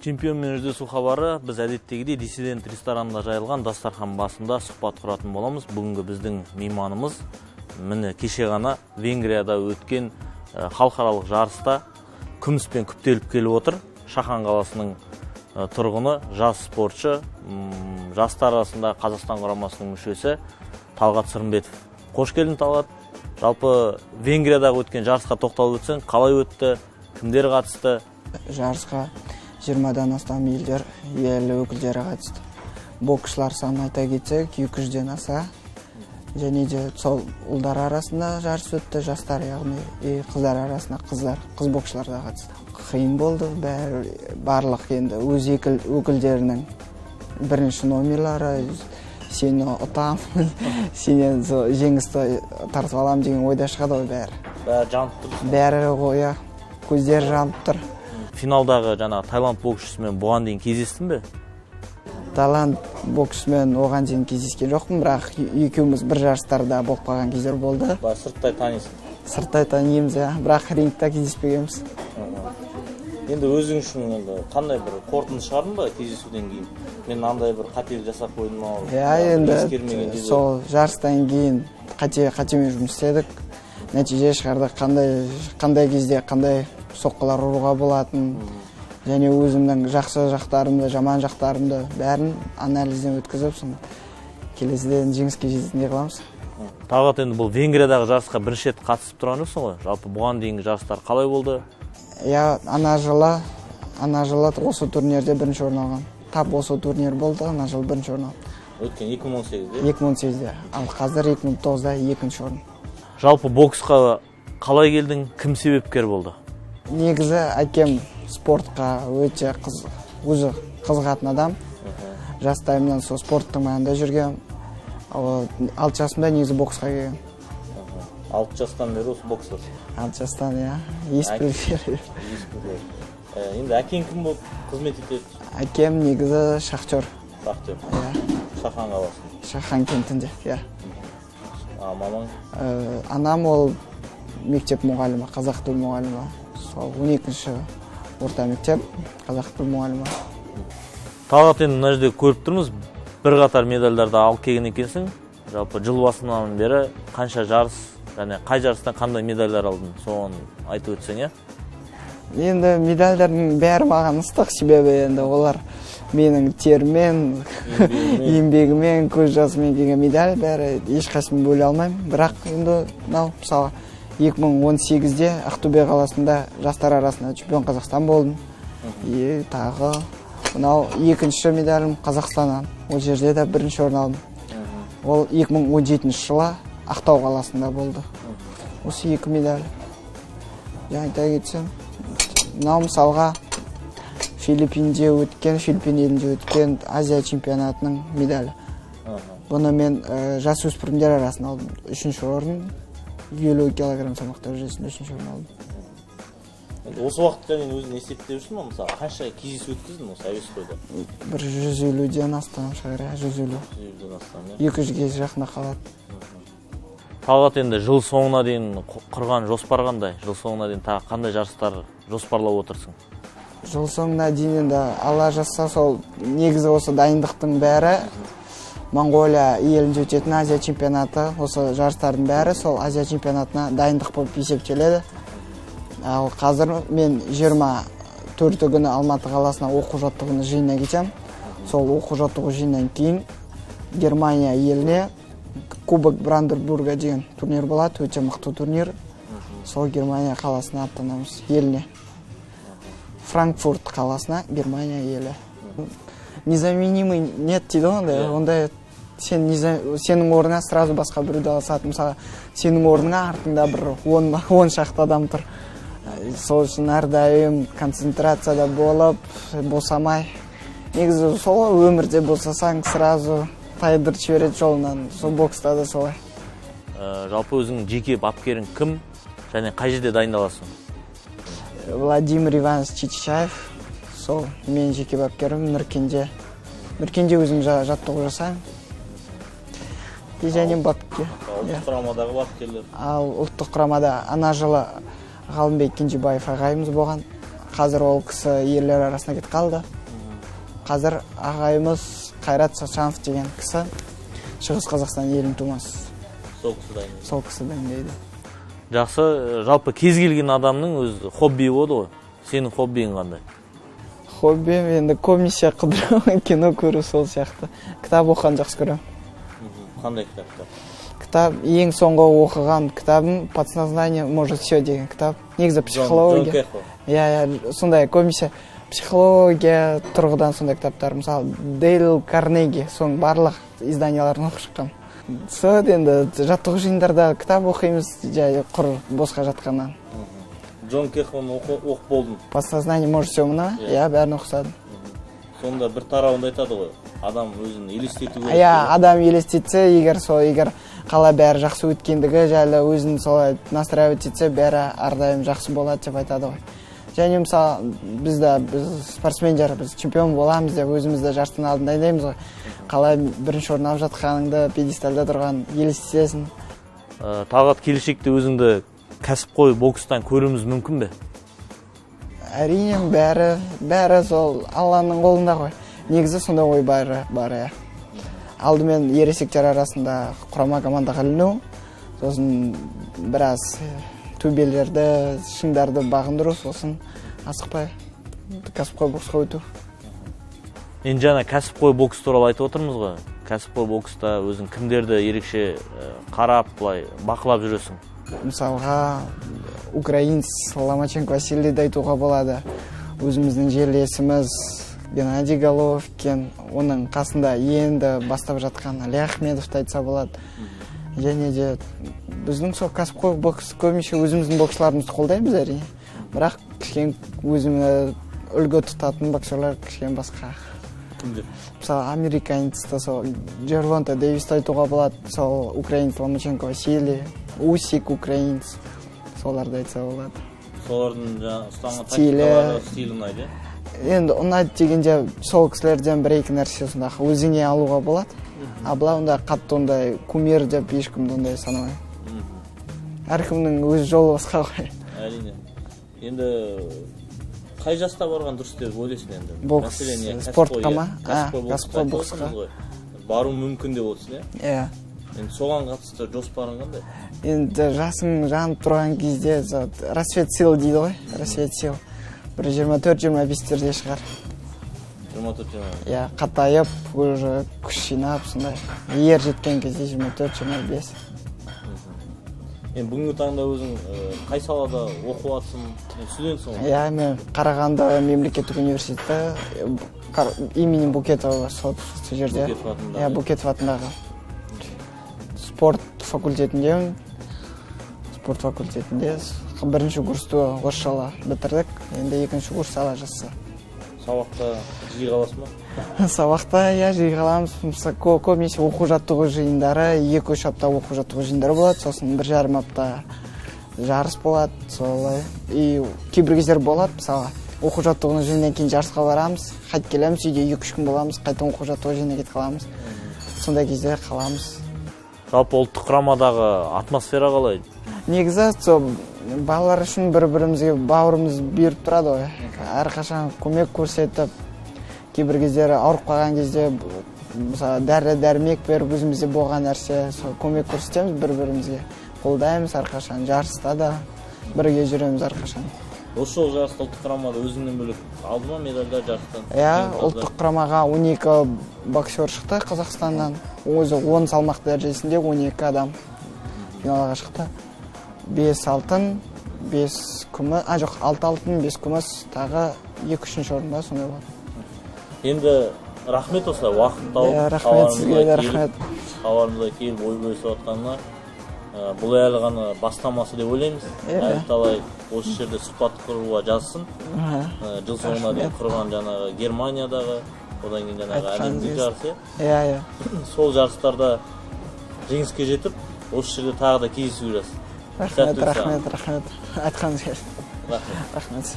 Чемпионмен жүздесу хабары біз әдеттегідей Диссидент ресторанында жайылған дастархан басында сұхбат құратын боламыз. Бүгінгі біздің мейманымыз міне кеше ғана Венгрияда өткен халықаралық жарыста күміспен күптеліп келіп отыр. Шахан қаласының тұрғыны, жас спортшы, жастар арасында Қазақстан құрамасының мүшесі Талғат Сырымбетов. Қош келдің, Талғат. Жалпы Венгриядағы өткен жарысқа тоқталып өтсең, қалай өтті, кімдер қатысты? Жарысқа 20-дан астам ел өкілдері қатысты. Боксшылар санын айта кетсек, 200-ден аса. Және де сол ұлдар арасында жарыс өтті, жастар, яғни қыздар арасында қыз боксшылар да қатысты. Қиын болды, барлық енді өз өкілдерінің бірінші номерлары, сені ұтамын, сенен жеңісті тартып аламын деген ойда шығады ғой бәрі. Бәрі жанып тұр. Бәрі ғой, көздері жанып тұр. Финалдағы Таиланд боксшысымен бұған дейін кездестің бе? Таиланд боксшысымен оған дейін кездескен жоқпын, бірақ екеуміз бір жарыстарда болып қалған кездер болды. Сырттай танисың? Сырттай танимыз, бірақ рингта кездеспегенбіз. Енді өзің үшін қандай бір қорытынды шығардың ба кездесуден кейін? Мен андай бір қателік жасап қойдым ау. Енді сол жарыстан кейін қатемен жұмыс істедік. Нәтиже шығардық, қандай кезде қандай соққылар ұруға болатын, және өзімнің жақсы жақтарымды, жаман жақтарымды бәрін анализден өткізіп, келесіден жеңіске жететіндей қыламыз. Талғат, енді бұл Венгриядағы жарысқа бірінші рет қатысып тұрған жоқсың ғой? Жалпы бұған дейінгі жарыстар қалай болды? Ана жылы осы турнирде бірінші орын алған. Тап осы турнир болды, ана жылы бірінші орын алған. Өткен 2018-де? 2018-де, ал қазір 2009-да екінші орын. Жалпы боксқа қалай келдің, кім себепкер болды? Негізі әкем спортқа өте қызығатын адам. Жастайымнан сол спорттың маңында жүрген. 6 жасымда негізі боксқа келген. 6 жастан бері осы бокстасың? 6 жастан, ес білгелі. Енді әкең кім болып қызмет етеді? Әкем негізі шахтер. Шахтер? Шахан қаласы? Шахан кентінде, Мамаң? Анам ол мектеп мұғалімі, қазақ тіл мұғалімі. Сол 12-ші орта мектеп, қазақ тіл мұғалімі. Талғат, енді мына жерде көріп тұрмыз, бір қатар медальдарды алып келген екенсің. Жалпы жыл басынан бері қанша жарыс, және қай жарыстан қандай медальдар алдың, соны айтып өтсең, Енді медальдардың бәрі маған ыстық, себебі енді олар менің термен, еңбегімен, көз жасымен келген медаль, бәрі ешқайсысын бөле алмаймын. Бірақ енді мысалы 2018-де Ақтөбе қаласында жастар арасында чемпион Қазақстан болдым. Тағы екінші медалім Қазақстаннан. Ол жерде де бірінші орын алдым. Ол 2017 жылы Ақтау қаласында болды. Осы екі медаль. Айта кетсем, мысалға Филиппин елінде өткен Азия чемпионатының медалі. Бұны мен жасөспірімдер арасында алдым. 3-ші орын, 50 килограмм салмақ дәрежесінде 3-ші орын алдым. Осы уақытқа дейін өзін есептеп жүрсің бе? Мысалы, қанша кездесу өткіздің осы әуесқойда? Бір 150-ден астам шығар, 150. 150-ден астам, 200-ге жақында қалады. Талғат, енді жыл соңына дейін құрған жоспар қандай? Жыл соңына дейін тағы қандай жарыстар жоспарлап отырсың? Жыл соңына дейін енді Алла жазса, сол негізі осы дайындықтың бәрі Монғолия елінде өтетін Азия чемпионаты, осы жарыстардың бәрі сол Азия чемпионатына дайындық болып есептеледі. Ал қазір мен 24 күні Алматы қаласына оқу жаттығуының жиынына кетем. Сол оқу жаттығу жиыннан кейін Германия еліне Кубок Бранденбурга деген турнир болады, өте мықты турнир. Сол Германия қаласына аттанамыз, еліне. Франкфурт қаласына Германия елі. Незаменимый нет дейді ондай сенің орныңа сразу басқа біреуді алысады. Мысалы, сенің орныңа артында бір 10 шақты адам тұр. Сол үшін әрдайым концентрацияда болып, босамай. Негізі сол өмірде босасаң сразу тайдырып жібереді жолынан. Сол бокста да солай. Жалпы өзің жеке бапкерің кім және қай жерде дайындаласың? Владимир Иванович Чичаев. Сол мен жеке бапкерім Нұркенде. Нұркенде өзім жаттығу жасаймын. Және бапкер. Ұлттық құрамадағы бапкерлер? Ал ұлттық құрамада ана жылы Ғалымбек Кенжебаев ағайымыз болған. қазір ол кісі ерлер арасына кетіп қалды. Қазір ағайымыз Қайрат Сачанов деген кісі Шығыс Қазақстан елінің тумасы. Сол кісі дайындайды. Жақсы, жалпы кез келген адамның өз хоббиі болады ғой. Сенің хоббиің қандай? Хоббиім енді көбінесе қыдыру, кино көру сол сияқты. Кітап оқыған жақсы көремін. Қандай кітаптар? Кітап, ең соңғы оқыған кітабым «Подсознание может все» деген кітап. Негізі психология. Сондай көбінесе психология тұрғыдан сондай кітаптар. Мысалы, Дейл Карнеги, соның барлық изданияларын оқып шыққам. Сол енді жаттығу жиындарда кітап оқимыз, жай құр босқа жатқаннан. Джон Кехлан оқып болдың? «Подсознание может все» мұна, бәрін оқысадым. Сонда бір тарауында айтады ғой, адам өзін елестету керек. Адам елестетсе, егер қала бәрі жақсы өткендігі жайлы өзін солай настраивать етсе, бәрі әрдайым жақсы болады деп айтады ғой. Және мысалы біз спортсмендер, біз чемпион боламыз деп өзімізді жарыстың алдында дайындаймыз ғой. Қалай бірінші орын алып жатқаныңды, пьедесталда тұрған елестесің. Талғат, келешекте өзіңді кәсіпқой бокстан көруіміз мүмкін бе? Әрине, бәрі сол Алланың қолында ғой. Негізі сондай ой бар. Алдымен ересектер арасында құрама командаға іліну, сосын біраз төбелерді, шыңдарды бағындыру, сосын асықпай кәсіпқой боксқа өту. Енді жаңа кәсіпқой бокс туралы айтып отырмыз ғой. Кәсіпқой бокста өзің кімдерді ерекше қарап, бақылап жүресің? Мысалға, украинец Ломаченко Василийді айтуға болады. Өзіміздің жерлесіміз Геннадий Головкин, оның қасында енді бастап жатқан Али Ахмедовті айтса болады. Және де біздің сол кәсіпқой бокс көбінше өзіміздің боксшыларымызды қолдаймыз әрине. Бірақ кішкене өзімді үлгі тұтатын боксерлар кішкене басқа. Мысалы, американецті сол Джервонта Дэвисті айтуға болады. Сол украинец Ломаченко Василий, Усик украинец. Соларды айтса болады. Солардың ұстанған тактикалары, стилі ұнайды? Енді ұнайды дегенде сол кісілерден бір-екі нәрсе өзіңе алуға болады. Былай онда қатты ондай кумир деп ешкімді ондай санамаймын. Әркімнің өз жолы басқа ғой. Әрине. Енді қай жаста барған дұрыс деп ойлайсың енді? Бокс, спортқа ма? Кәсіпқой боксқа. Бару мүмкін деп отырсың, иә? Енді соған қатысты жоспарың қандай? Енді жасың жанып тұрған кезде рассвет сил дейді ғой, рассвет сил. Бір 24-25-терде шығар. 24-25? Иә, қатайып, уже күш жинап, сондай. Ер жеткен кезде 24-25. Енді бүгінгі таңда өзің қай салада оқып жатсың, студентсің ғой? Иә, мен Қарағанды мемлекеттік университеті имени Букетова бар, сол жерде. Иә, Букетов атындағы. Спорт факультетінде бірінші курсты орысшалы бітірдік, енді екінші курс ала жазса. Сабақта жиі қаласың ба? Сабақта жиі қаламыз. Көбінесе оқу-жаттығу жиындары, 2-3 апта оқу-жаттығу жиындары болады, сосын 1,5 апта жарыс болады, солай. Кейбір кездер болады, мысалы, оқу-жаттығының жиыннан кейін жарысқа барамыз, қайт келеміз, үйде 2-3 күн боламыз, қайтын оқу-жаттығу жиынына кетіп қаламыз. Сондай кезде қаламыз. Жалпы ұлттық құрамадағы атмосфера қалай? Негізі балалар үшін бір-бірімізге бауырымыз беріп тұрады ғой. Әрқашан көмек көрсетіп, кейбір кездері ауырып қалған кезде дәрі-дәрмек беріп, өзімізде болған нәрсе көмек көрсетеміз бір-бірімізге. Қолдаймыз әрқашан, жарыста да бірге жүреміз әрқашан. Осы жол жарыста ұлттық құрамада өзіңнен бөлек алды ма медальдар жарыстан? Иә, ұлттық құрамаға 12 боксер шықты Қазақстаннан. Өзі 10 салмақ дәрежесінде 12 адам финалға шықты. 5 алтын, 5 күміс, 6 алтын, 5 күміс, тағы 2-3 орында сондай болады. Енді рахмет осылай уақыт тауып, рахмет сізге де рахмет. Хабарымызға келіп ой бөлісіп отқанына. Бұл әлі ғана бастамасы деп ойлаймыз. Әлі талай осы жерде сұхбат құруға жазсын. Жыл соңына дейін құрған жаңағы Германиядағы, одан кейін жаңағы әлемдік жарысы. Иә. Сол жарыстарда жеңіске жетіп, осы жерде тағы да кездесу жасын. Рахмет. Айтқаныңыз келсін. Рахмет.